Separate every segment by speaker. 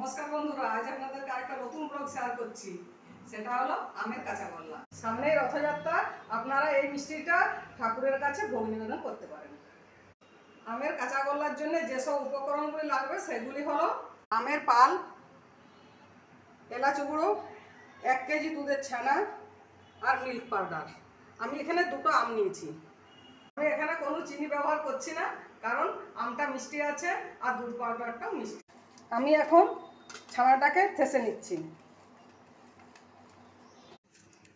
Speaker 1: নমস্কার বন্ধুরা, আজ আপনাদেরকে আরেকটা নতুন ব্লগ শেয়ার করছি। সেটা হলো আমের কাঁচাগোল্লা। সামনেই রথযাত্রা, আপনারা এই মিষ্টিটা ঠাকুরের কাছে ভোগ নিবেদন করতে পারেন। আমের কাঁচাগোল্লার জন্য যেসব উপকরণগুলি লাগবে সেগুলি হলো আমের পাল, এলাচ গুঁড়ো, 1 কেজি দুধের ছানা আর মিল্ক পাউডার। আমি এখানে 2টো আম নিয়েছি। আমি এখানে কোনো চিনি ব্যবহার করছি না, কারণ আমটা মিষ্টি আছে আর দুধ পাউডারটাও মিষ্টি। আমি এখন ছানাটাকে থেসে নিচ্ছি।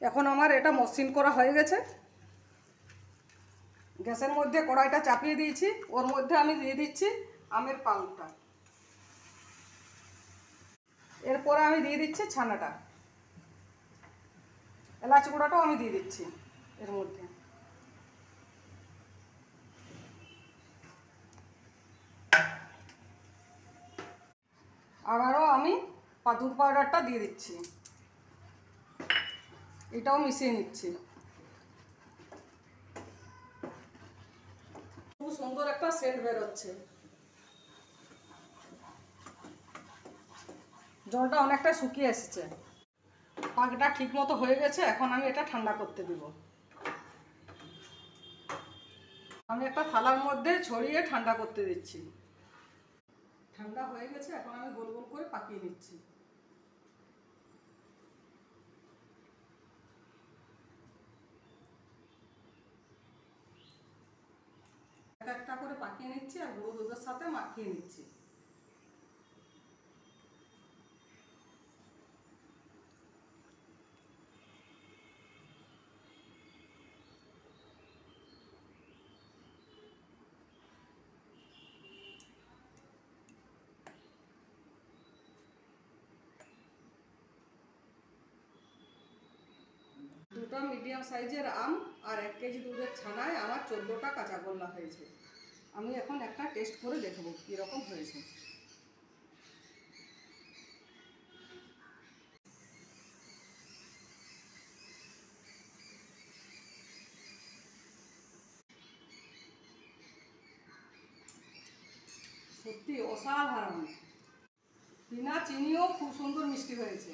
Speaker 1: এখন আমার এটা মসৃণ করা হয়ে গেছে। গ্যাসের মধ্যে কড়াইটা চাপিয়ে দিয়েছি, ওর মধ্যে আমি দিয়ে দিচ্ছি আমের পালটা। এরপরে আমি দিয়ে দিচ্ছি ছানাটা, এলাচ গুঁড়োটাও আমি দিয়ে দিচ্ছি এর মধ্যে। আবারও আমি দুধ পাউডারটা দিয়ে দিচ্ছি, এটাও মিশিয়ে নিচ্ছি। খুব সুন্দর একটা সেন্ট বেরোচ্ছে। জলটা অনেকটা শুকিয়ে এসেছে, পাকটা ঠিক মতো হয়ে গেছে। এখন আমি এটা ঠান্ডা করতে দিব। আমি একটা থালার মধ্যে ছড়িয়ে ঠান্ডা করতে দিচ্ছি। ঠান্ডা হয়ে গেছে, এখন আমি গোল গোল করে পাকিয়ে নিচ্ছি। একটা করে পাকিয়ে নিচ্ছি আর গুঁড়ো দুধের সাথে মাখিয়ে নিচ্ছি। দুটো মিডিয়াম সাইজের আম আর 1 কেজি দুধের ছানায় আমার 14টা কাঁচাগোল্লা হয়েছে। আমি এখন একটা টেস্ট করে দেখবো কীরকম হয়েছে। সত্যি অসাধারণ, বিনা চিনিও খুব সুন্দর মিষ্টি হয়েছে।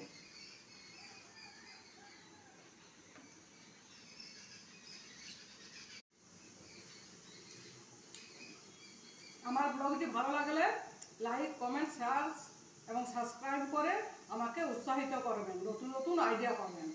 Speaker 1: আমার ব্লগটি ভালো লাগলে লাইক, কমেন্ট, শেয়ার এবং সাবস্ক্রাইব করে আমাকে উৎসাহিত করবেন, নতুন নতুন আইডিয়া পাবেন।